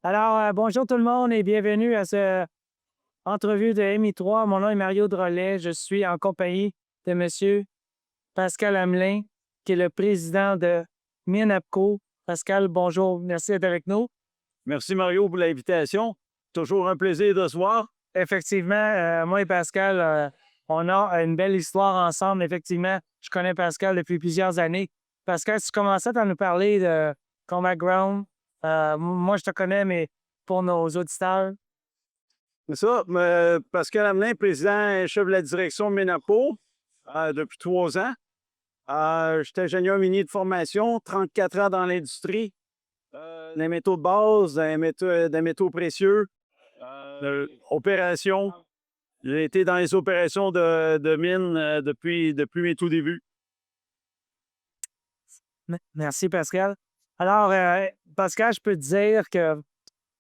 Alors, bonjour tout le monde et bienvenue à cette entrevue de MI3. Mon nom est Mario Drolet. Je suis en compagnie de Monsieur Pascal Hamelin, qui est le président de Minapco. Pascal, bonjour. Merci d'être avec nous. Merci Mario pour l'invitation. Toujours un plaisir de se voir. Effectivement, moi et Pascal, on a une belle histoire ensemble. Effectivement, je connais Pascal depuis plusieurs années. Pascal, tu commençais à nous parler de ton background. Moi, je te connais, mais pour nos auditeurs. C'est ça, Pascal Hamelin, président et chef de la direction de Ménapo depuis 3 ans. J'étais ingénieur minier de formation, 34 ans dans l'industrie, des métaux de base, des métaux précieux, opérations. J'ai été dans les opérations de mine depuis mes tout débuts. Merci, Pascal. Alors, Pascal, je peux te dire que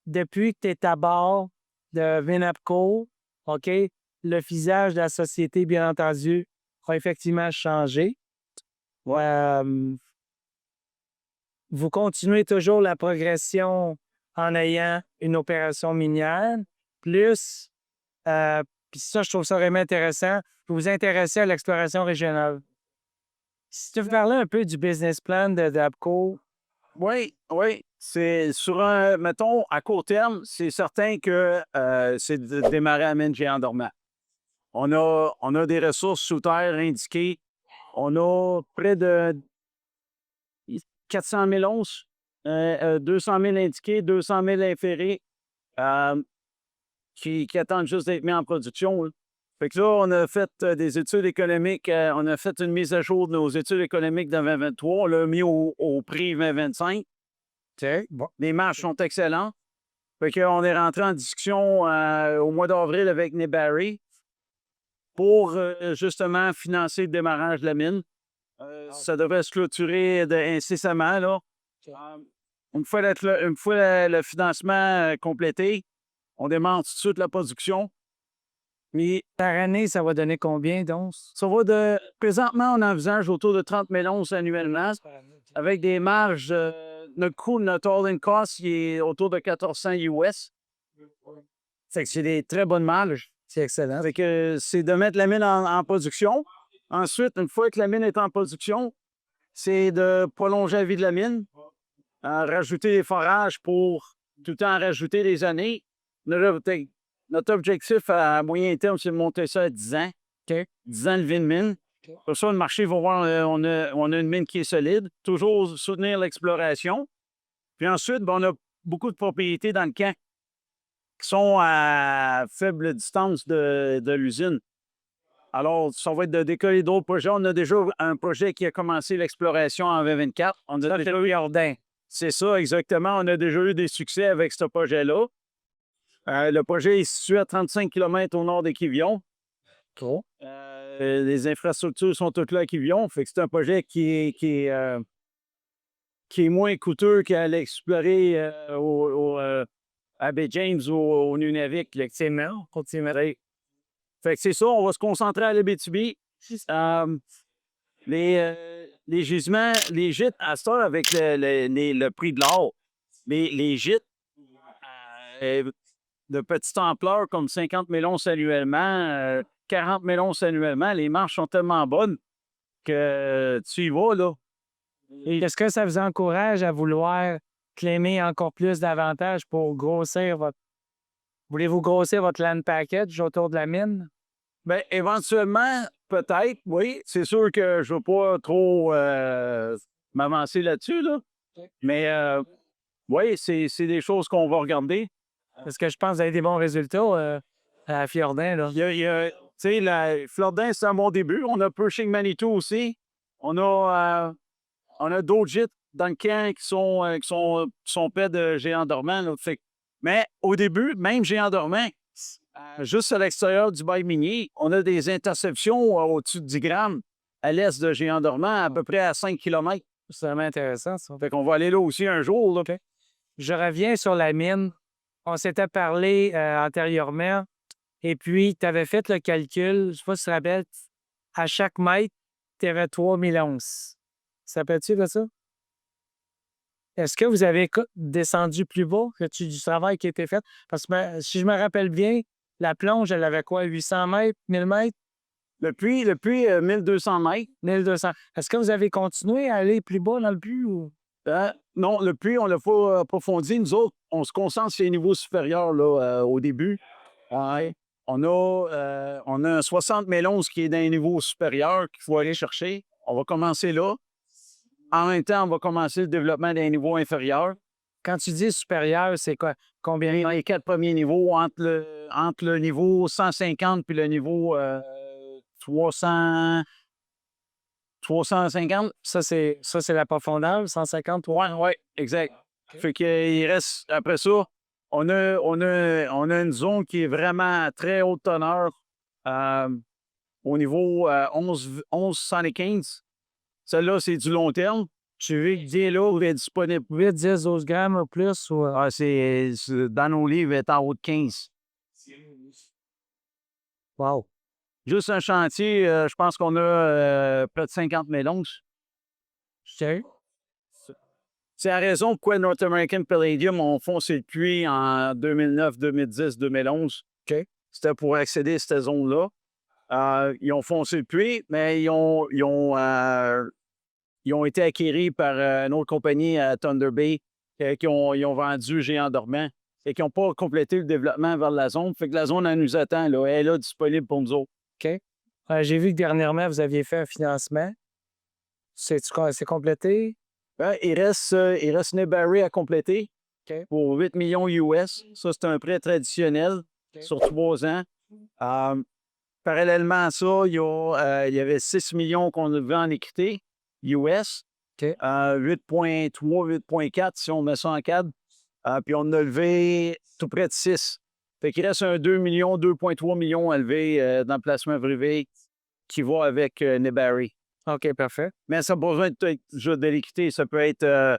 depuis que tu es à bord de Vinapco, OK, le visage de la société, bien entendu, a effectivement changé. Vous continuez toujours la progression en ayant une opération minière, plus, puis ça, je trouve ça vraiment intéressant, vous vous intéressez à l'exploration régionale. Si tu veux parler un peu du business plan de d'APCO. Oui, oui. C'est sur mettons, à court terme, c'est certain que c'est de démarrer à mine géant dormant. On a des ressources sous terre indiquées. On a près de 400 000 onces, 200 000 indiquées, 200 000 inférés euh, qui attendent juste d'être mis en production, là. Fait que là, on a fait des études économiques. On a fait une mise à jour de nos études économiques de 2023. On l'a mis au prix 2025. Bon. Les marges sont excellentes. Fait qu'on est rentré en discussion au mois d'avril avec Nebari pour justement financer le démarrage de la mine. Ça devrait se clôturer incessamment, là. Euh, une fois le financement complété, on démarre tout de suite la production. Mais Par année, ça va donner combien d'onces? ça va de. Présentement, on envisage autour de 30 000 onces annuellement, avec des marges. Notre coût, notre all-in cost, il est autour de 1400 US. Fait que c'est des très bonnes marges. C'est excellent. Fait que c'est de mettre la mine en production. Ensuite, une fois que la mine est en production, c'est de prolonger la vie de la mine, rajouter des forages pour tout le temps rajouter des années. Notre objectif à moyen terme, c'est de monter ça à 10 ans. OK. 10 ans de vie de mine. Pour ça, le marché va voir, on a une mine qui est solide. Toujours soutenir l'exploration. Puis ensuite, ben, on a beaucoup de propriétés dans le camp qui sont à faible distance de l'usine. Alors, ça va être de décoller d'autres projets. On a déjà un projet qui a commencé l'exploration en 2024. On a déjà eu Jordan. C'est ça, exactement. On a déjà eu des succès avec ce projet-là. Le projet est situé à 35 km au nord de Kivion. Cool. Les infrastructures sont toutes là à Kivion. Fait que c'est un projet qui est moins coûteux qu'à l'explorer à Bay James ou au Nunavik. Effectivement, continuez. Fait que c'est ça, on va se concentrer à l'Abitibi. Les gisements, les gîtes, à ça, avec le prix de l'or, les gîtes de petite ampleur, comme 50 000 onces annuellement, 40 000 onces annuellement, les marges sont tellement bonnes que tu y vas, là. Et est-ce que ça vous encourage à vouloir claimer encore plus d'avantages pour grossir votre. Voulez-vous grossir votre land package autour de la mine? Bien, éventuellement, peut-être, oui. C'est sûr que je ne veux pas trop m'avancer là-dessus, là. Mais oui, c'est des choses qu'on va regarder. Parce que je pense que vous avez des bons résultats à Fjordin, là. Tu sais, Flordin, c'est un bon début. On a Pershing Manitou aussi. On a d'autres gîtes dans le camp qui sont près de Géant Dormant, là. Mais au début, même Géant Dormant, juste à l'extérieur du bail minier, on a des interceptions au-dessus de 10 grammes à l'est de Géant Dormant, à peu près à 5 km. C'est vraiment intéressant, ça. Fait qu'on va aller là aussi un jour, là. OK. Je reviens sur la mine. On s'était parlé antérieurement. Et puis, tu avais fait le calcul, je ne sais pas si tu te rappelles, à chaque mètre, tu avais 3000 onces. Ça s'appelle-tu de ça? Est-ce que vous avez descendu plus bas que du travail qui a été fait? Parce que si je me rappelle bien, la plonge, elle avait quoi, 800 mètres, 1000 mètres? Le puits, 1200 mètres. 1200. Est-ce que vous avez continué à aller plus bas dans le puits ou? Non, le puits, on l'a pas approfondi. Nous autres, on se concentre sur les niveaux supérieurs là, au début. Ouais. On a un 60 mélonces qui est dans les niveaux supérieurs qu'il faut aller chercher. On va commencer là. En même temps, on va commencer le développement des niveaux inférieurs. Quand tu dis supérieur, c'est quoi? Combien? Dans les 4 premiers niveaux, entre le niveau 150 puis le niveau 350. Ça, c'est la profondeur, 150? Oui, exact. Fait qu'il reste, après ça, on a une zone qui est vraiment très haute teneur au niveau 11,75. Celle-là, c'est du long terme. Tu veux que dès là, vous êtes disponible. 8, 10, 12 grammes ou plus? Ou, Dans nos livres, elle est en haut de 15. wow. Juste un chantier, je pense qu'on a près de 50 mélonges. OK. C'est la raison pourquoi North American Palladium ont foncé le puits en 2009, 2010, 2011. OK. C'était pour accéder à cette zone-là. Ils ont foncé le puits, mais ils ont été acquéris par une autre compagnie à Thunder Bay ils ont vendu Géant Dormant et qui n'ont pas complété le développement vers la zone. Fait que la zone, elle nous attend. Là. Elle est là, disponible pour nous autres. OK. J'ai vu que dernièrement, vous aviez fait un financement. C'est complété? Il reste Nebari à compléter pour 8 millions US. Ça, c'est un prêt traditionnel sur 3 ans. Parallèlement à ça, il y avait 6 millions qu'on avait en équité US. 8,3, 8,4 si on met ça en cadre. Puis on a levé tout près de 6. Fait qu'il reste un 2 millions, 2,3 millions à lever dans le placement privé qui va avec Nebari. OK, parfait. Mais ça n'a pas besoin d'être juste de l'équité. Ça peut être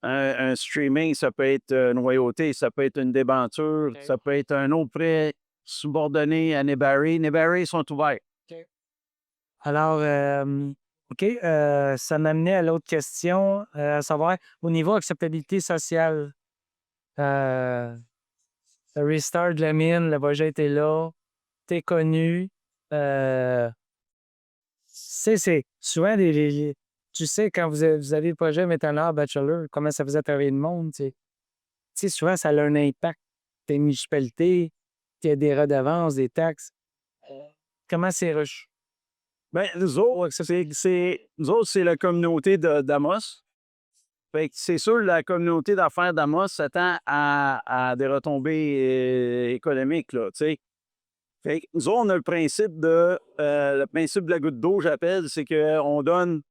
un streaming, ça peut être une royauté, ça peut être une débenture, ça peut être un autre prêt subordonné à Nebari. Nebari sont ouverts. Alors, OK, ça m'amenait à l'autre question, à savoir, au niveau acceptabilité sociale, le restart de la mine, le projet était là, t'es connu. C'est souvent tu sais, quand vous avez le projet Méthanol Bachelor, comment ça faisait travailler le monde, tu sais, souvent, ça a un impact. Tes municipalités, il y a des redevances, des taxes. Comment c'est reçu? Bien, nous autres, c'est la communauté d'Amos. Fait que c'est sûr, la communauté d'affaires d'Amos s'attend à des retombées économiques, là, tu sais. Fait que nous autres, on a le principe de la goutte d'eau, j'appelle, c'est qu'on donne,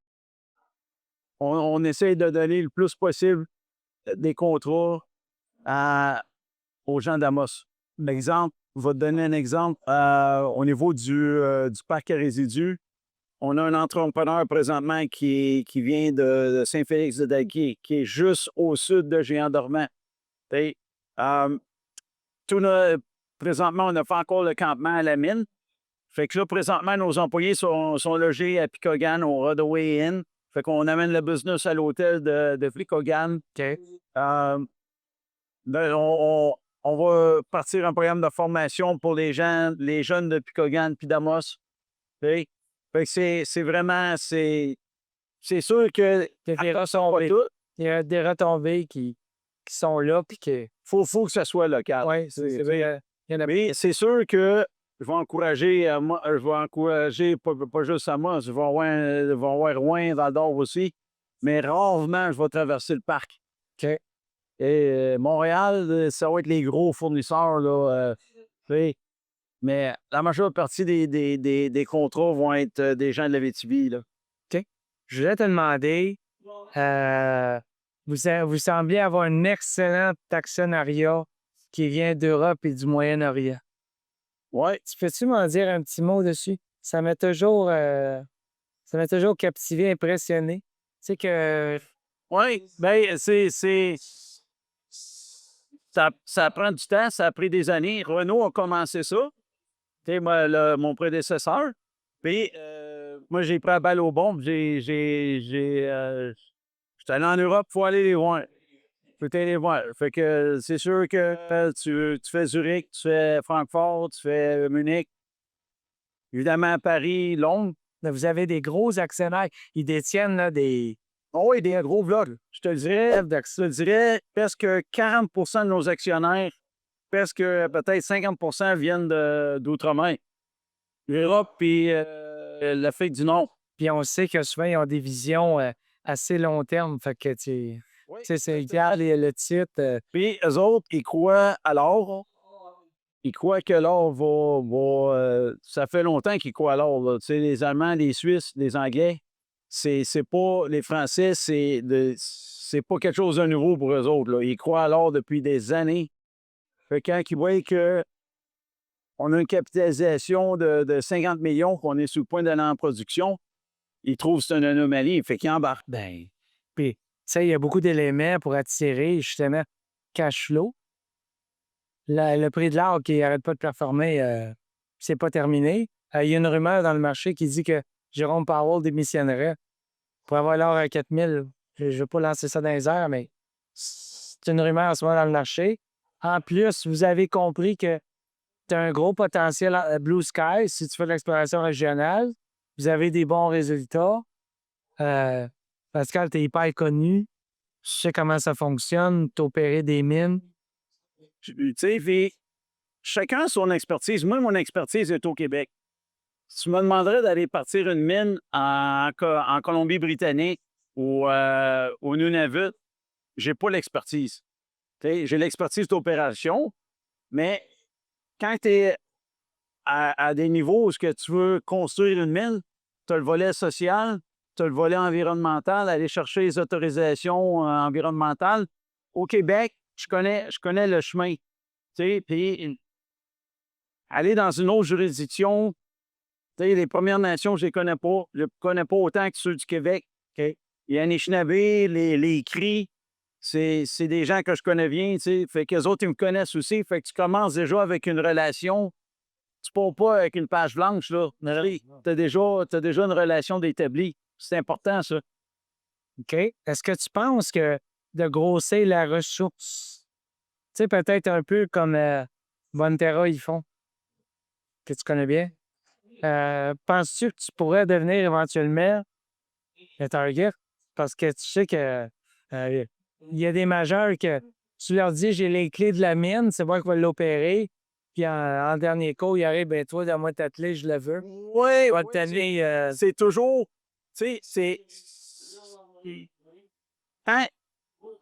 on essaie de donner le plus possible des contrats aux gens d'Amos. L'exemple, je vais te donner un exemple. Au niveau du parc à résidus, on a un entrepreneur présentement qui vient de Saint-Félix-de-Dalquier, qui est juste au sud de Géant-Dormant. Présentement, on n'a pas encore le campement à la mine. Fait que là, présentement, nos employés sont logés à Picogan, au Rodaway Inn. Fait qu'on amène le business à l'hôtel de Picogan. OK. On va partir un programme de formation pour les jeunes de Picogan puis d'Amos. Fait que c'est vraiment, c'est sûr que Il y a des retombées qui sont là, puis que... faut que ça soit local. Oui, c'est vrai. Mais c'est sûr que je vais encourager, pas juste à moi, je vais avoir Rouen, Val-d'Or aussi, mais rarement je vais traverser le parc. OK. Et Montréal, ça va être les gros fournisseurs, là, mais la majeure partie des contrats vont être des gens de la Vétivie, là. OK. Je voulais te demander, vous semblez avoir un excellent actionnariat qui vient d'Europe et du Moyen-Orient. Oui. Tu peux-tu m'en dire un petit mot dessus? Ça m'a toujours captivé, impressionné. Tu sais que... Oui, bien, ça prend du temps, ça a pris des années. Renault a commencé ça. Tu sais, mon prédécesseur. Puis, moi, j'ai pris la balle au bon. J'étais allé en Europe, il faut aller les voir. peux t'aller voir. Fait que c'est sûr que tu fais Zurich, tu fais Francfort, tu fais Munich. Évidemment, Paris, Londres. Là, vous avez des gros actionnaires. Ils détiennent là, des Oh oui, des gros vlogs. Je te dirais presque 40 de nos actionnaires, presque peut-être 50 viennent d'outre-mer. L'Europe et l'Afrique du Nord. Puis on sait que souvent, ils ont des visions assez long terme. Fait que, tu Oui, sais, c'est égal, le titre. Puis eux autres, ils croient à l'or. Ils croient que l'or ça fait longtemps qu'ils croient à l'or, là. Tu sais, les Allemands, les Suisses, les Anglais, c'est pas les Français, c'est pas quelque chose de nouveau pour eux autres, là. Ils croient à l'or depuis des années. Fait que quand ils voient que on a une capitalisation de 50 millions, qu'on est sur le point d'aller en production, ils trouvent que c'est une anomalie. Fait qu'ils embarquent. Ben, puis, tu sais, il y a beaucoup d'éléments pour attirer, justement, cash flow. Le prix de l'or qui n'arrête pas de performer, c'est pas terminé. Il y a une rumeur dans le marché qui dit que Jérôme Powell démissionnerait pour avoir l'or à 4000. Je ne veux pas lancer ça dans les airs, mais c'est une rumeur en ce moment dans le marché. En plus, vous avez compris que tu as un gros potentiel Blue Sky si tu fais de l'exploration régionale. Vous avez des bons résultats. Pascal, tu es hyper connu. Je sais comment ça fonctionne. Tu opéré des mines. Tu sais, puis chacun a son expertise. Moi, mon expertise est au Québec. Si tu me demanderais d'aller partir une mine en Colombie-Britannique ou au Nunavut, j'ai pas l'expertise. Tu sais, j'ai l'expertise d'opération, mais quand tu es à des niveaux où que tu veux construire une mine, tu as le volet social, tu as le volet environnemental, aller chercher les autorisations environnementales. Au Québec, je connais le chemin. Tu sais, puis aller dans une autre juridiction, tu sais, les Premières Nations, je les connais pas. Je les connais pas autant que ceux du Québec. OK? Les Anishinaabe, les Cris, c'est des gens que je connais bien, tu sais. Fait qu'eux autres, ils me connaissent aussi. Fait que tu commences déjà avec une relation. Tu pars pas avec une page blanche, là. Tu as déjà une relation d'établi. C'est important, ça. OK? Est-ce que tu penses que de grossir la ressource, tu sais, peut-être un peu comme Bonterra, ils font, que tu connais bien, penses-tu que tu pourrais devenir éventuellement le target? Parce que tu sais que il y a des majeurs que tu leur dis j'ai les clés de la mine, c'est moi qui vais l'opérer. Puis en dernier coup, il arrive, ben toi, dans moi ta clé, je la veux. Oui, Va te donner, c'est toujours, tu sais, hein,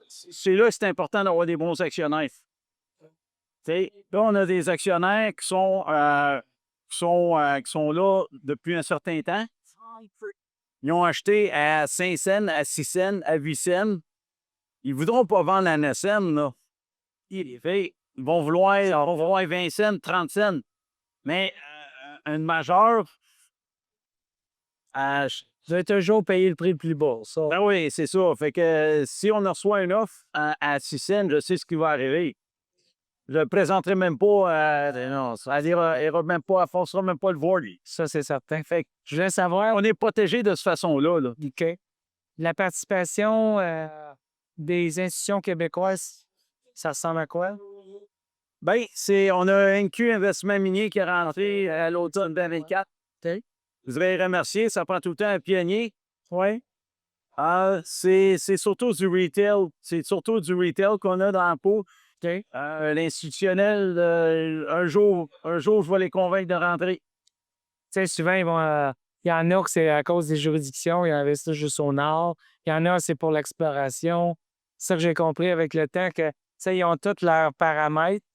c'est là que c'est important d'avoir des bons actionnaires. Tu sais, là, on a des actionnaires qui sont là depuis un certain temps. Ils ont acheté à 5 cents, à 6 cents, à 8 cents. Ils ne voudront pas vendre à 9 cents, là. Ils vont vouloir 20 cents, 30 cents. Mais une majeure, tu vas toujours payer le prix le plus bas. Ça. ben oui, c'est ça. Fait que si on reçoit une offre à 6 cents, je sais ce qui va arriver. Je ne le présenterai même pas. Non, ça ira même pas, elle forcera même pas le voir, lui. Ça, c'est certain. Fait que je voulais savoir, On est protégé de cette façon-là, là. OK, la participation des institutions québécoises, ça ressemble à quoi? Bien, on a un NQ Investissement Minier qui est rentré à l'automne 2024. OK. Je voudrais les remercier. Ça prend tout le temps un pionnier. Oui. C'est surtout du retail. C'est surtout du retail qu'on a dans la peau. OK. L'institutionnel, un jour, je vais les convaincre de rentrer. Tu sais, souvent, il y en a que c'est à cause des juridictions, ils investissent juste au nord. Il y en a, c'est pour l'exploration. C'est ça que j'ai compris avec le temps, que, tu sais, ils ont tous leurs paramètres.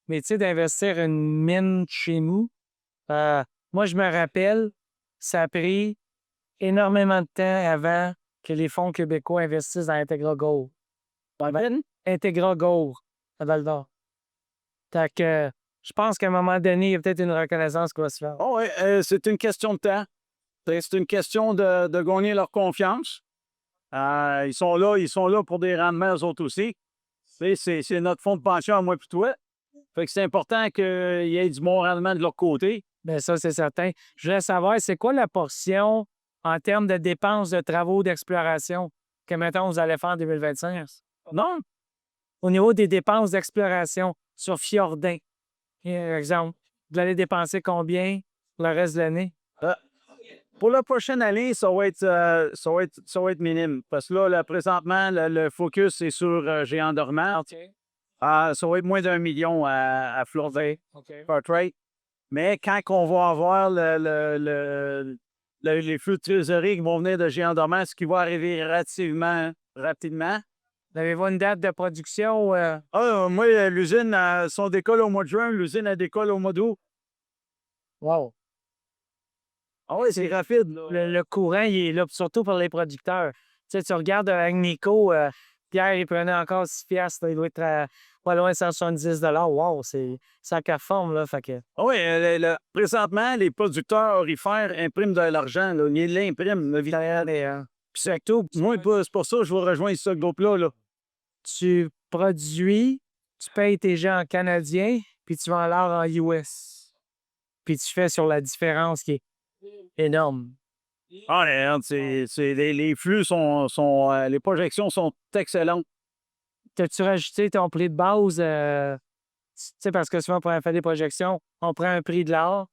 Mais, tu sais, d'investir une mine chez nous, moi, je me rappelle, ça a pris énormément de temps avant que les fonds québécois investissent dans Integra Gold. Integra Gold, à Val-d'Or. Fait que je pense qu'à un moment donné, il y a peut-être une reconnaissance qui va se faire. Oh, oui, c'est une question de temps. C'est une question de gagner leur confiance. Ils sont là pour des rendements, eux autres aussi. C'est notre fonds de pension à moi et toi. Fait que c'est important qu'il y ait du bon rendement de leur côté. Bien, ça, c'est certain. Je voulais savoir, c'est quoi la portion en termes de dépenses de travaux d'exploration que, mettons, vous allez faire en 2025? Non, au niveau des dépenses d'exploration sur Fjordin, par exemple, vous allez dépenser combien le reste de l'année? Pour la prochaine année, ça va être minime. Parce que là, présentement, le focus est sur Géant dormant. OK. Ça va être moins d'1 million à Fjordin. OK. Portrait. Mais quand on va avoir les flux de trésorerie qui vont venir de Géant dormant, ce qui va arriver relativement rapidement. Avez-vous une date de production? Moi, l'usine, son décolle au mois de juin, l'usine, elle décolle au mois d'août. Wow. Ah oui, c'est rapide. Là. Le courant, il est là, puis surtout pour les producteurs. Tu sais, tu regardes avec Nico, Pierre, il prenait encore 6 piastres, il doit être pas loin de 170 $. Wow, ça forme, là. Fait que... Ah oui, présentement, les producteurs aurifères impriment de l'argent. Là. Ils l'impriment. Puis c'est tout. Moi, c'est pour ça que je vais rejoindre ce groupe-là. Là. Tu produis, tu payes tes gens en canadien, puis tu vends l'or en US. Puis tu fais sur la différence qui est énorme. Ah, regarde, les flux les projections sont excellentes. T'as-tu rajouté ton prix de base? Tu sais, parce que souvent, pour faire des projections, on prend un prix de l'or.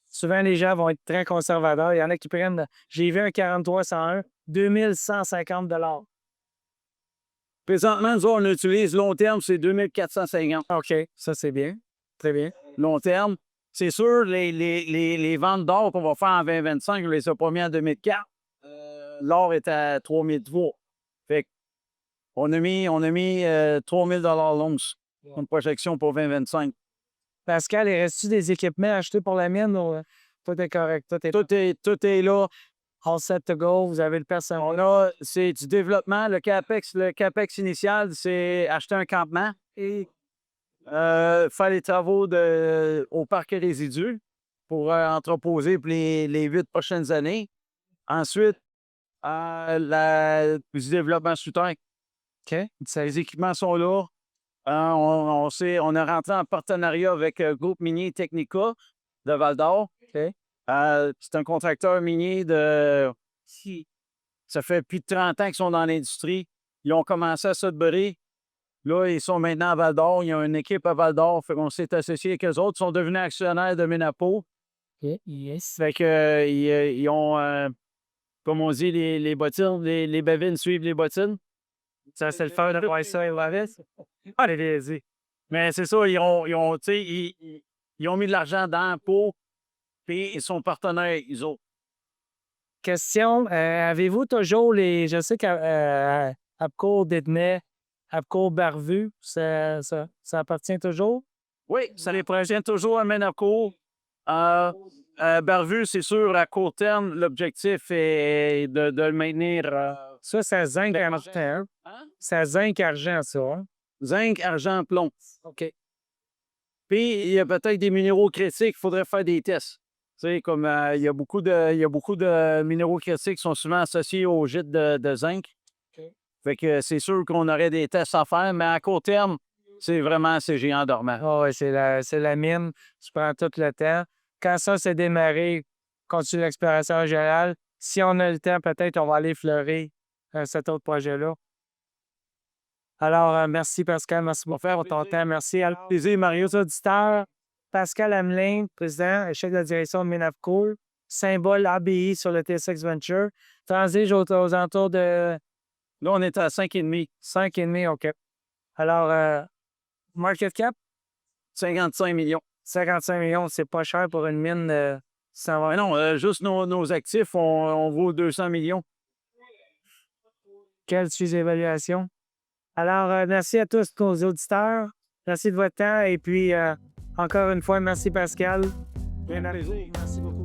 Souvent, les gens vont être très conservateurs. Il y en a qui prennent, j'ai vu un 4301, 2150 $. Présentement, nous, on utilise long terme, c'est 2450. OK, ça, c'est bien. Très bien. Long terme. C'est sûr, les ventes d'or qu'on va faire en 2025, on les a pas mis en 2004. L'or est à 3003. Fait on a mis 3000 $ l'once. Une projection pour 2025. Pascal, il reste-tu des équipements achetés pour la mine ou tout est correct? Tout est là. All set to go, vous avez le personnel. C'est du développement. Le CAPEX initial, c'est acheter un campement et faire les travaux au parc résidu pour entreposer pour les 8 prochaines années. Ensuite, du développement souterrain. OK. Les équipements sont là. On a rentré en partenariat avec le groupe minier Technica de Val-d'Or. OK. C'est un contracteur minier ça fait plus de 30 ans qu'ils sont dans l'industrie. Ils ont commencé à Sudbury. Là, ils sont maintenant à Val-d'Or. Ils ont une équipe à Val-d'Or. Fait qu'on s'est associé avec eux autres. Ils sont devenus actionnaires de Ménapo. OK. Yes. Fait que, ils ont, comme on dit, les bottines, les bavines suivent les bottines. Ça, c'est le fun de voir ça, Elvis. Allez, vas-y. Mais c'est ça, ils ont mis de l'argent dans pour, puis ils sont partenaires, ils autres. Question, avez-vous toujours je sais qu'à Apcour d'Edney, Apcour Barvu, ça appartient toujours? Oui, ça les projette toujours à Ménaco. Barvu, c'est sûr, à court terme, l'objectif est de le maintenir. Ça, c'est zinc argent. Hein? C'est zinc argent, ça. Hein? Zinc, argent, plomb. OK. Puis, il y a peut-être des minéraux critiques, il faudrait faire des tests. Tu sais, comme il y a beaucoup de minéraux critiques qui sont souvent associés au gîte de zinc. OK. Fait que c'est sûr qu'on aurait des tests à faire, mais à court terme, c'est Géant dormant. Oh, oui, c'est la mine. Tu prends tout le temps. Quand ça s'est démarré, continue l'exploration régionale. Si on a le temps, peut-être on va aller fleurir cet autre projet-là. Alors, merci Pascal, merci pour faire ton temps. Merci à plaisir, Mario, auditeurs. Pascal Hamelin, président et chef de la direction de Ménavcourt, symbole ABI sur le TSX Venture. Transige aux alentours de... Là, on est à 5,5. 5,5, OK. Alors, market cap? 55 millions. 55 millions, c'est pas cher pour une mine de 120. Mais non, juste nos actifs, on vaut 200 millions. Quelle sous-évaluation? Alors, merci à tous nos auditeurs. Merci de votre temps. Et puis, encore une fois, merci Pascal. Bien plaisir. Merci beaucoup.